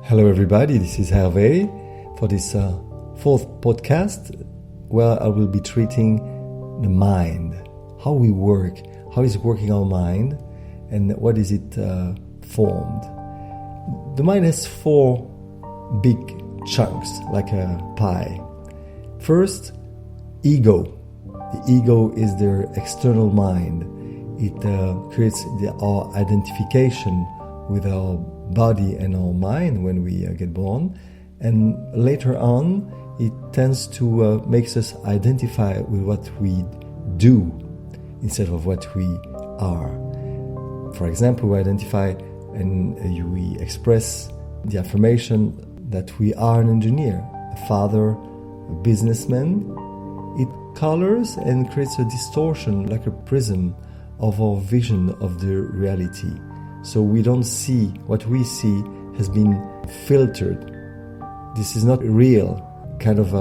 Hello everybody, this is Hervé for this fourth podcast where I will be treating the mind, how we work, how is working our mind and what is it formed. The mind has four big chunks like a pie. First, ego. The ego is the external mind. It creates our identification with our body and our mind when we get born, and later on it tends to makes us identify with what we do instead of what we are. For example, we identify and we express the affirmation that we are an engineer, a father, a businessman. It colors and creates a distortion like a prism of our vision of the reality. So we don't see what we see has been filtered. This is not real, kind of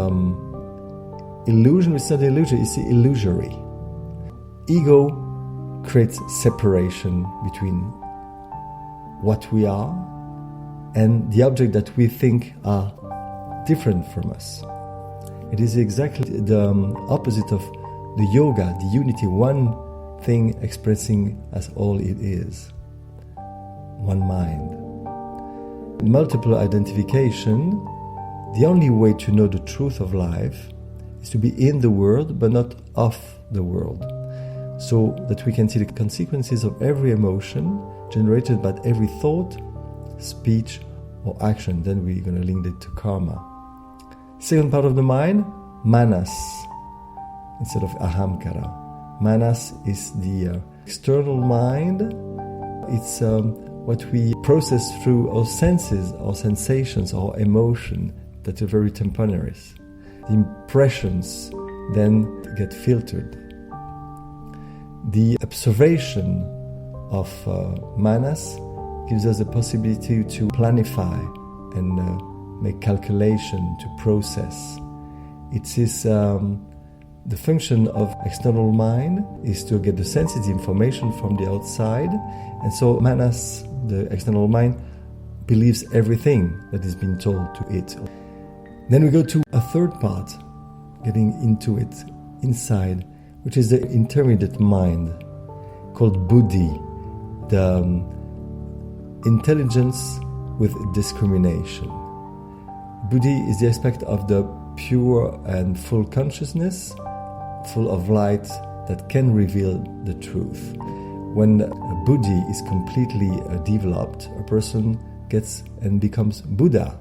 illusion. It's not illusion, it's illusory. Ego creates separation between what we are and the object that we think are different from us. It is exactly the opposite of the yoga, the unity, one thing expressing as all it is. One mind. Multiple identification, the only way to know the truth of life is to be in the world but not of the world, so that we can see the consequences of every emotion generated by every thought, speech or action. Then we're going to link it to karma. Second part of the mind, manas instead of ahamkara. Manas is the external mind. It's what we process through our senses, our sensations, our emotion that are very temporary. The impressions then get filtered. The observation of manas gives us the possibility to planify and make calculation, to process. It is the function of external mind is to get the sensitive information from the outside, and so manas, the external mind, believes everything that is being told to it. Then we go to a third part, getting into it inside, which is the intermediate mind, called buddhi, the intelligence with discrimination. Buddhi is the aspect of the pure and full consciousness, full of light that can reveal the truth. When buddhi is completely developed, a person gets and becomes Buddha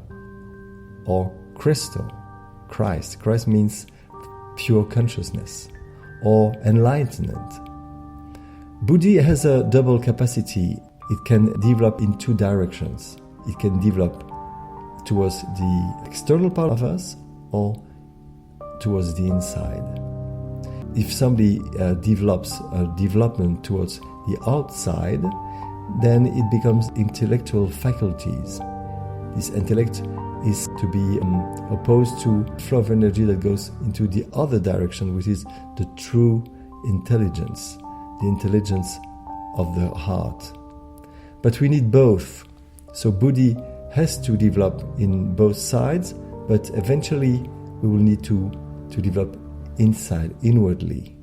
or Christo, Christ. Christ means pure consciousness or enlightenment. Buddhi has a double capacity. It can develop in two directions. It can develop towards the external part of us or towards the inside. If somebody develops a development towards the outside, then it becomes intellectual faculties. This intellect is to be opposed to flow of energy that goes into the other direction, which is the true intelligence, the intelligence of the heart. But we need both. So buddhi has to develop in both sides, but eventually we will need to develop inside, inwardly,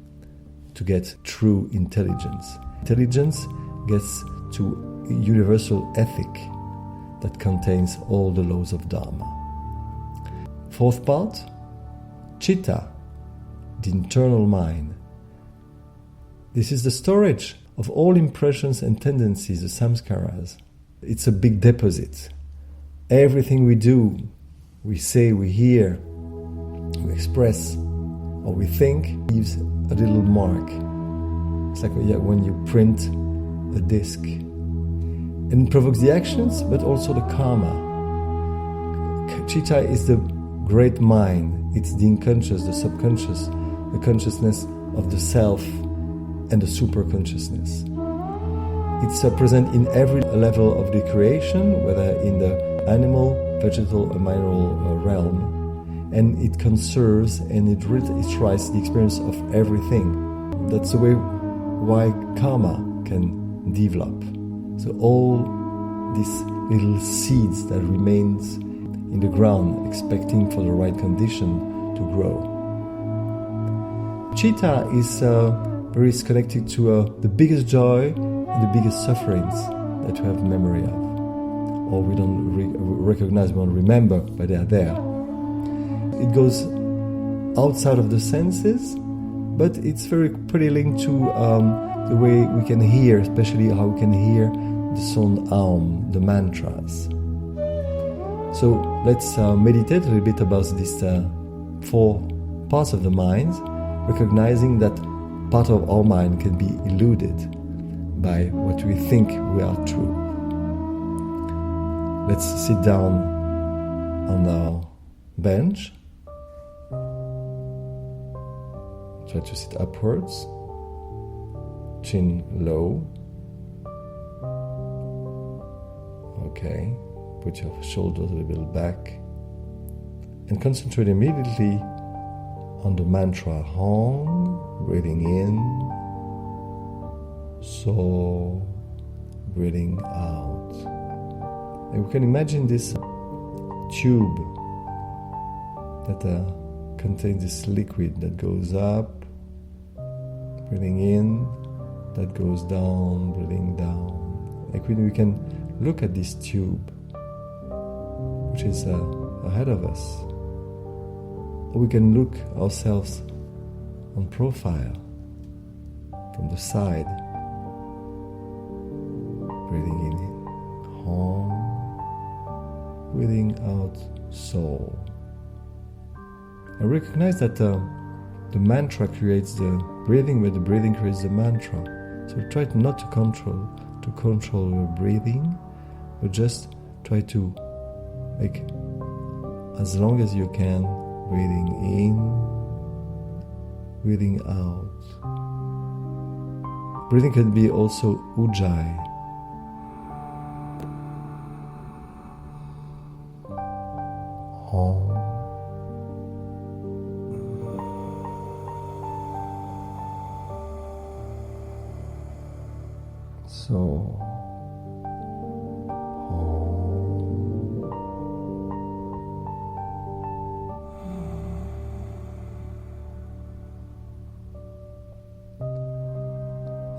to get true intelligence. Intelligence gets to universal ethic that contains all the laws of Dharma. Fourth part, chitta, the internal mind. This is the storage of all impressions and tendencies, the samskaras. It's a big deposit. Everything we do, we say, we hear, we express, or we think, leaves a little mark. It's like when you print a disc. And it provokes the actions, but also the karma. Chitta is the great mind. It's the unconscious, the subconscious, the consciousness of the self and the superconsciousness. It's present in every level of the creation, whether in the animal, vegetal, or mineral realm. And it conserves and it tries the experience of everything. That's the way why karma can develop. So all these little seeds that remains in the ground, expecting for the right condition to grow. Chitta is very connected to the biggest joy and the biggest sufferings that we have memory of, or we don't recognize, we don't remember, but they are there. It goes outside of the senses, but it's pretty linked to the way we can hear, especially how we can hear the sound Aum, the mantras. So let's meditate a little bit about these 4 parts of the mind, recognizing that part of our mind can be eluded by what we think we are true. Let's sit down on our bench. Try to sit upwards, chin low. Okay, put your shoulders a little back and concentrate immediately on the mantra Hong, breathing in, So, breathing out. And we can imagine this tube that contains this liquid that goes up, breathing in, that goes down, breathing down. Like we can look at this tube, which is ahead of us. Or we can look ourselves on profile from the side, breathing in, Hong, breathing out, Soul. And recognize that the mantra creates the breathing, but the breathing creates the mantra. So try not to control your breathing, but just try to make as long as you can, breathing in, breathing out. Breathing can be also ujjayi. Hong. So,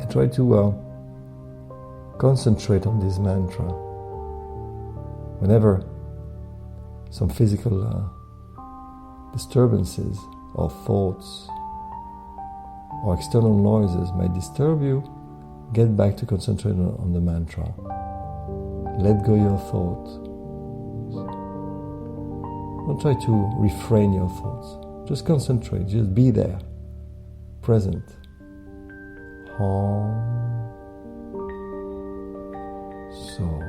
and try to concentrate on this mantra. Whenever some physical disturbances or thoughts or external noises might disturb you, get back to concentrate on the mantra. Let go your thoughts. Don't try to refrain your thoughts. Just concentrate. Just be there, present. Hong, So.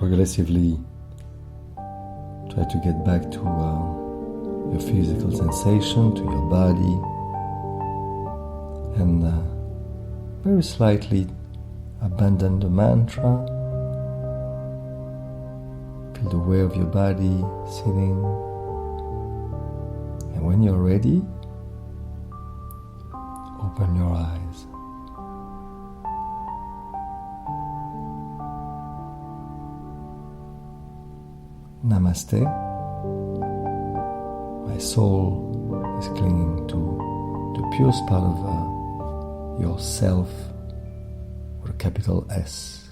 progressively try to get back to your physical sensation, to your body, and very slightly abandon the mantra. Feel the weight of your body sitting, and when you're ready, open your eyes. Namaste. My soul is clinging to the purest part of yourself with a capital S.